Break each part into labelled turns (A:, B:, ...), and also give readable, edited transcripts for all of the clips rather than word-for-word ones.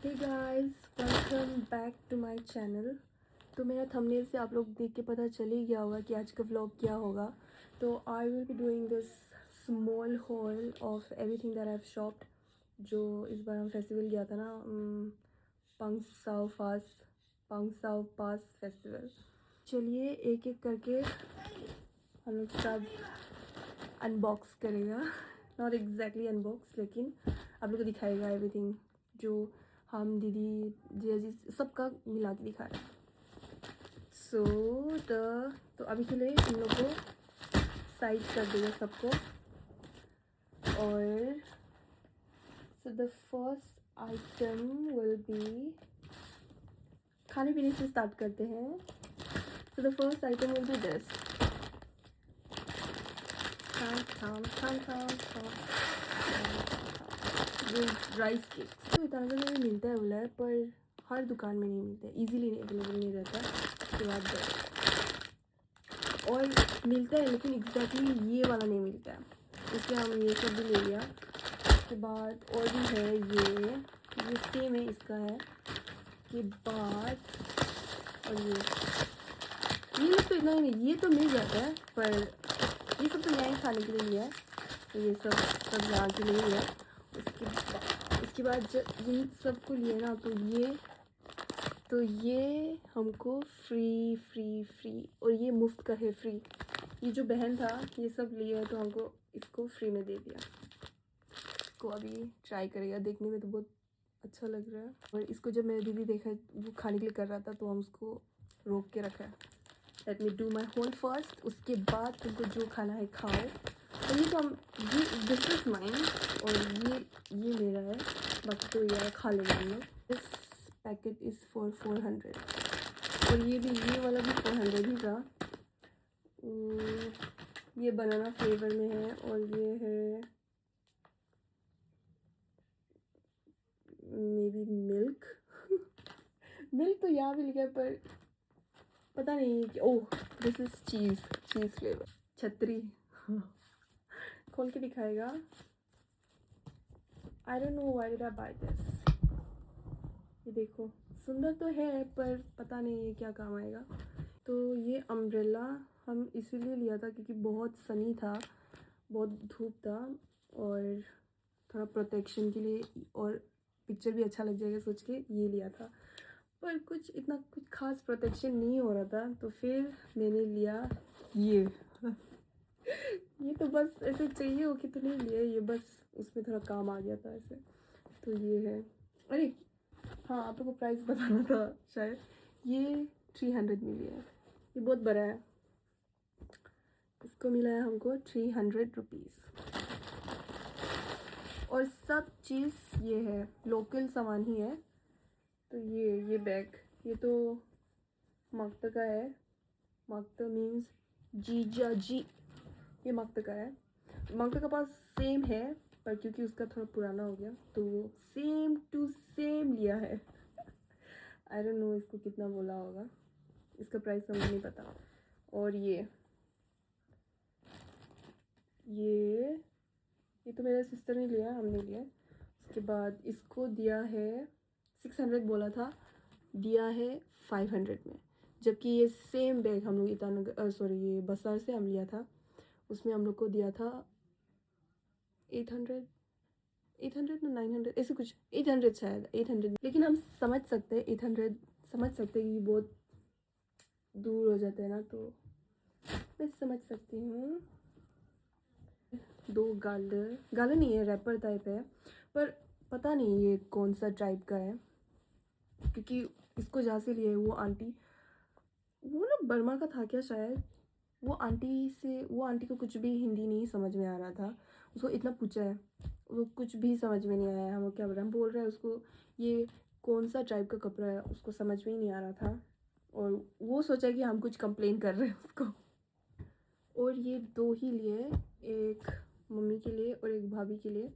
A: Hey guys, welcome back to my channel. तो मेरा thumbnail से आप लोग देख के पता चल ही गया होगा कि आज का व्लॉग क्या होगा। तो I will be doing this small hall of everything that I have शॉप्ड। जो इस बार हम फेस्टिवल गया था ना, पंगसाउ पास फेस्टिवल। चलिए एक एक करके हम लोग सब अनबॉक्स करेगा। नॉट एग्जैक्टली अनबॉक्स, लेकिन आप लोग को दिखाएगा एवरीथिंग जो हम दीदी जिया जी सबका मिला के दिखा रहे हैं। तो अभी के लिए हम लोग को साइड कर देगा सबको। और so the first item will be, खाने पीने से स्टार्ट करते हैं। So the first item will be this rice cake. तो इतना ज़्यादा ये मिलता है बोला है, पर हर दुकान में नहीं मिलता है, ईजीली अवेलेबल नहीं रहता है। उसके बाद और मिलता है लेकिन एग्जैक्टली ये वाला नहीं मिलता है, इसलिए हम ये सब भी ले लिया। उसके बाद और भी है, ये सेम है, इसका है। के बाद और ये लोग तो इतना ही नहीं, ये तो मिल जाता है, पर ये सब तो यहाँ खाने के लिए लिया है। तो ये सब यहाँ के लिए लिया। उसके बाद जब इन सबको लिए ना, तो ये हमको फ्री और ये मुफ्त का है, फ्री। ये जो बहन था ये सब लिए है, तो हमको इसको फ्री में दे दिया। इसको अभी ट्राई करेगा, देखने में तो बहुत अच्छा लग रहा है। और इसको जब मेरी दीदी देखा वो खाने के लिए कर रहा था, तो हम उसको रोक के रखा है। Let me do my whole first, उसके बाद तुमको जो खाना है खाओ। तो ये तो हम दिस इज माइन, और ये मेरा है, बाकी तो यार खा लेंगे हम लोग। दिस पैकेट इज़ फॉर 400, और ये वाला भी 400 ही था। ये बनाना फ्लेवर में है, और ये है मे बी मिल्क। मिल्क तो यहाँ भी लिखा है, पर पता नहीं कि oh this is cheese flavour. छतरी खोल के दिखाएगा। I don't know why did I buy this. ये देखो, सुंदर तो है, पर पता नहीं ये क्या काम आएगा। तो ये अम्ब्रेला हम इसीलिए लिया था क्योंकि बहुत सनी था, बहुत धूप था, और थोड़ा प्रोटेक्शन के लिए, और पिक्चर भी अच्छा लग जाएगा सोच के ये लिया था। पर इतना कुछ खास प्रोटेक्शन नहीं हो रहा था, तो फिर मैंने लिया ये। ये तो बस ऐसे चाहिए हो कि तो नहीं लिया, ये बस उसमें थोड़ा काम आ गया था ऐसे। तो ये है, अरे हाँ आप लोग को प्राइस बताना था शायद। ये 300 में लिया है, ये बहुत बड़ा है। इसको मिला है हमको 300 रुपीज़, और सब चीज़ ये है, लोकल सामान ही है। तो ये बैग, ये तो मक्ता का है। मक्ता मीन्स जीजा जी, ये मक्ता का है। मक्ता का पास सेम है, पर क्योंकि उसका थोड़ा पुराना हो गया, तो वो सेम टू सेम लिया है। आई डोंट नो इसको कितना बोला होगा, इसका प्राइस मुझे नहीं पता। और ये तो मेरे सिस्टर ने लिया, हमने लिया। उसके बाद इसको दिया है 600 बोला था, दिया है 500 में। जबकि ये सेम बैग हम लोग ईटानगर ये बसार से हम लिया था, उसमें हम लोग को दिया था 800 ना 900 ऐसे कुछ, 800 शायद, 800। लेकिन हम समझ सकते हैं 800, समझ सकते हैं कि बहुत दूर हो जाता है ना, तो मैं समझ सकती हूँ। 2 गालर नहीं है, रैपर टाइप है, पर पता नहीं ये कौन सा टाइप का है, क्योंकि इसको जहाँ से लिए वो आंटी, वो ना बर्मा का था क्या शायद। वो आंटी को कुछ भी हिंदी नहीं समझ में आ रहा था। उसको इतना पूछा है, वो कुछ भी समझ में नहीं आया। हम क्या बोल रहे हैं उसको, ये कौन सा टाइप का कपड़ा है, उसको समझ में ही नहीं आ रहा था, और वो सोचा कि हम कुछ कंप्लेन कर रहे हैं उसको। और ये 2 ही लिए, एक मम्मी के लिए और एक भाभी के लिए।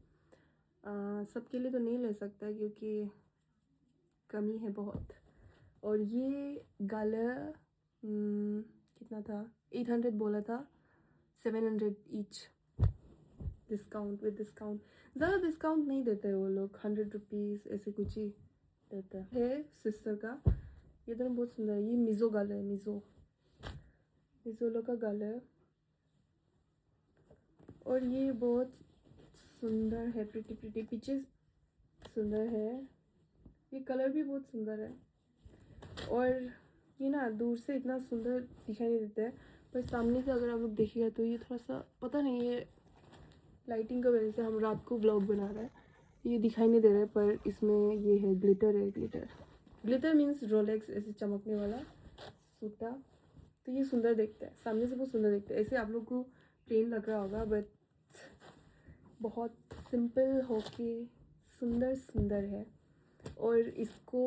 A: सबके लिए तो नहीं ले सकता क्योंकि कमी है बहुत। और ये गाला कितना था, 800 बोला था, 700 ईच, डिस्काउंट विद डिस्काउंट। ज़्यादा डिस्काउंट नहीं देते वो लोग, 100 रुपीज़ ऐसे कुछ ही देता है सिस्टर का। ये दोनों बहुत सुंदर है। ये मिज़ो गर्ल है, मिज़ो लोग का गर्ल है। और ये बहुत सुंदर है, प्रिटी प्रिटी पीछे सुंदर है। ये कलर भी बहुत सुंदर है। और ये ना दूर से इतना सुंदर दिखाई नहीं देता है, पर सामने से अगर आप लोग देखिएगा तो ये थोड़ा सा पता नहीं, ये लाइटिंग की वजह से हम रात को व्लॉग बना रहे हैं, ये दिखाई नहीं दे रहा है, पर इसमें ये है ग्लिटर है। ग्लिटर मीन्स रोलेक्स, ऐसे चमकने वाला सूटा। तो ये सुंदर दिखता है, सामने से बहुत सुंदर दिखता है। ऐसे आप लोग को प्लेन लग रहा होगा, बट बहुत सिंपल होके सुंदर है। और इसको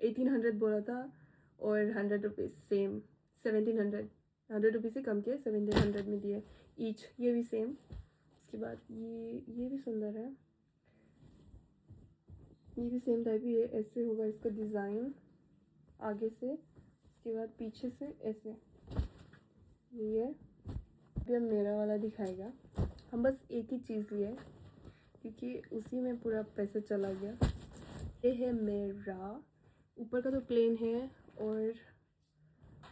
A: 1800 बोला था, और 100 रुपीज़ सेम, 1700, 100 रुपीज़ से कम किया, 1700 में दिए ईच। ये भी सेम। उसके बाद ये भी सुंदर है, ये भी सेम टाइप ही है। ऐसे होगा इसका डिज़ाइन आगे से, उसके बाद पीछे से ऐसे। ये अभी हम मेरा वाला दिखाएगा। हम बस एक ही चीज़ लिए क्योंकि उसी में पूरा पैसा चला गया। ये है मेरा, ऊपर का तो प्लेन है। और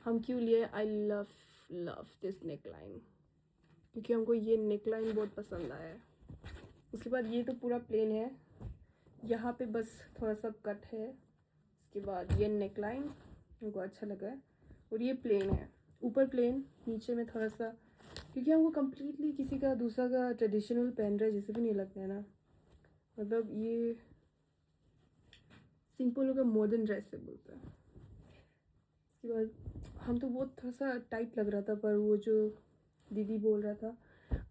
A: हम क्यों लिए, I love this neck line, क्योंकि हमको ये नेक लाइन बहुत पसंद आया है। उसके बाद ये तो पूरा प्लेन है, यहाँ पे बस थोड़ा सा कट है। उसके बाद ये नेक लाइन हमको अच्छा लगा है। और ये प्लेन है, ऊपर प्लेन, नीचे में थोड़ा सा, क्योंकि हमको कम्प्लीटली किसी का दूसरा का ट्रेडिशनल पहन रहा है जैसे भी नहीं लगता है ना। मतलब ये सिंपल होगा, मॉडर्न ड्रेस से बोलता है। उसके बाद हम तो बहुत थोड़ा सा टाइट लग रहा था, पर वो जो दीदी बोल रहा था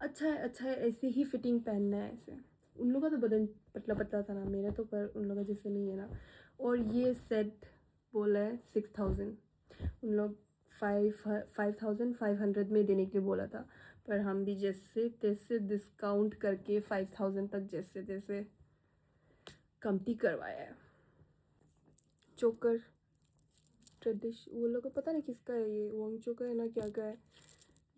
A: अच्छा है ऐसे ही फिटिंग पहनना है ऐसे। उन लोगों का तो बदन पतला पतला था ना, मेरा तो, पर उन लोगों का जैसे नहीं है ना। और ये सेट बोला है 6000, उन लोग 5500 में देने के लिए बोला था, पर हम भी जैसे तैसे डिस्काउंट करके 5000 तक जैसे तैसे कमती करवाया है। चोकर वो लोग को पता नहीं किसका है, ये वॉन्ग चोकर है ना क्या का है।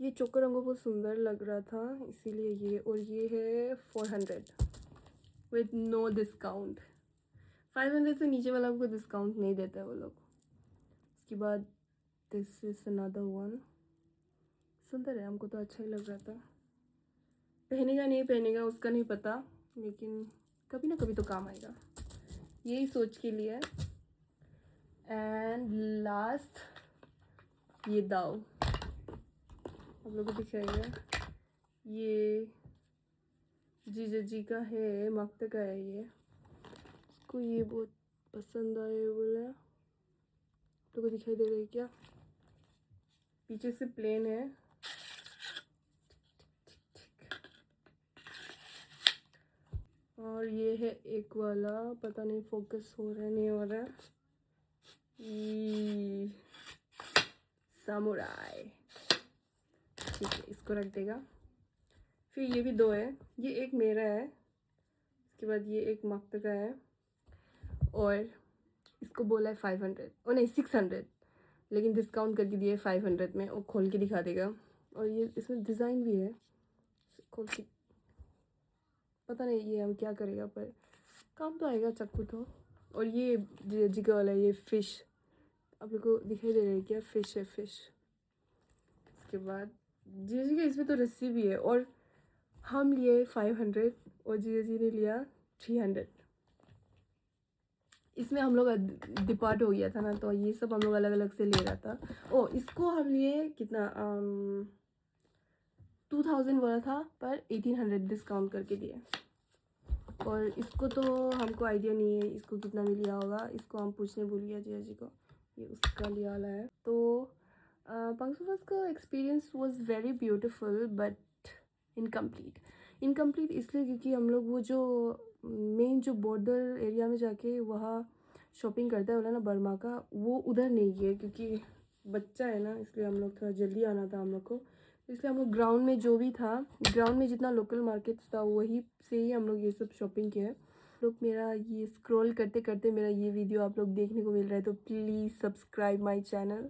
A: ये चोकर हमको बहुत सुंदर लग रहा था, इसीलिए ये। और ये है 400 विथ नो डिस्काउंट। 500 से नीचे वाला हमको डिस्काउंट नहीं देता है वो लोग। उसके बाद दिस इज अनदर वन, सुंदर है, हमको तो अच्छा ही लग रहा था। पहनेगा नहीं पहनेगा उसका नहीं पता, लेकिन कभी ना कभी तो काम आएगा, यही सोच के लिए। एंड लास्ट ये दाव आप लोगों को दिखाएगा। ये जीजा जी का है, मक्त का है ये। इसको ये बहुत पसंद आए बोला। आप लोगों को दिखाई दे रहा है क्या? पीछे से प्लेन है। और ये है एक वाला, पता नहीं फोकस हो रहा है नहीं हो रहा है। सामुराई, ठीक है, इसको रख देगा। फिर ये भी दो है, ये एक मेरा है, उसके बाद ये एक मक्त का है। और इसको बोला है 500, और नहीं 600, लेकिन डिस्काउंट करके दिए 500 में। और खोल के दिखा देगा। और ये इसमें डिज़ाइन भी है, खोल के पता नहीं ये हम क्या करेगा, पर काम तो आएगा चाकू तो। और ये जिगर वाला, ये फ़िश आप लोग को दिखाई दे रहा है क्या? फ़िश है, फ़िश। उसके बाद जीजा जी का इसमें तो रस्सी भी है। और हम लिए 500 और जीजा जी ने लिया 300। इसमें हम लोग डिपार्ट हो गया था ना, तो ये सब हम लोग अलग अलग से ले रहा था। ओ, इसको हम लिए कितना 2000 बोला था, पर 1800 डिस्काउंट करके दिए। और इसको तो हमको आइडिया नहीं है इसको कितना में लिया होगा, इसको हम पूछने भूल गया जीजा जी को, ये उसका लिया वाला है। तो पंक्सोफास का experience was very beautiful but incomplete इसलिए क्योंकि हम लोग वो जो मेन जो बॉर्डर एरिया में जाके वहाँ शॉपिंग करता है बोला ना बर्मा का, वो उधर नहीं गए क्योंकि बच्चा है ना, इसलिए हम लोग थोड़ा जल्दी आना था हम लोग को। इसलिए हम लोग ग्राउंड में जो भी था, ग्राउंड में जितना लोकल मार्केट्स था वही से ही हम लोग ये सब शॉपिंग किया है। लोग मेरा ये स्क्रॉल करते करते मेरा ये वीडियो आप लोग देखने को मिल रहा है, तो प्लीज़ सब्सक्राइब माई चैनल।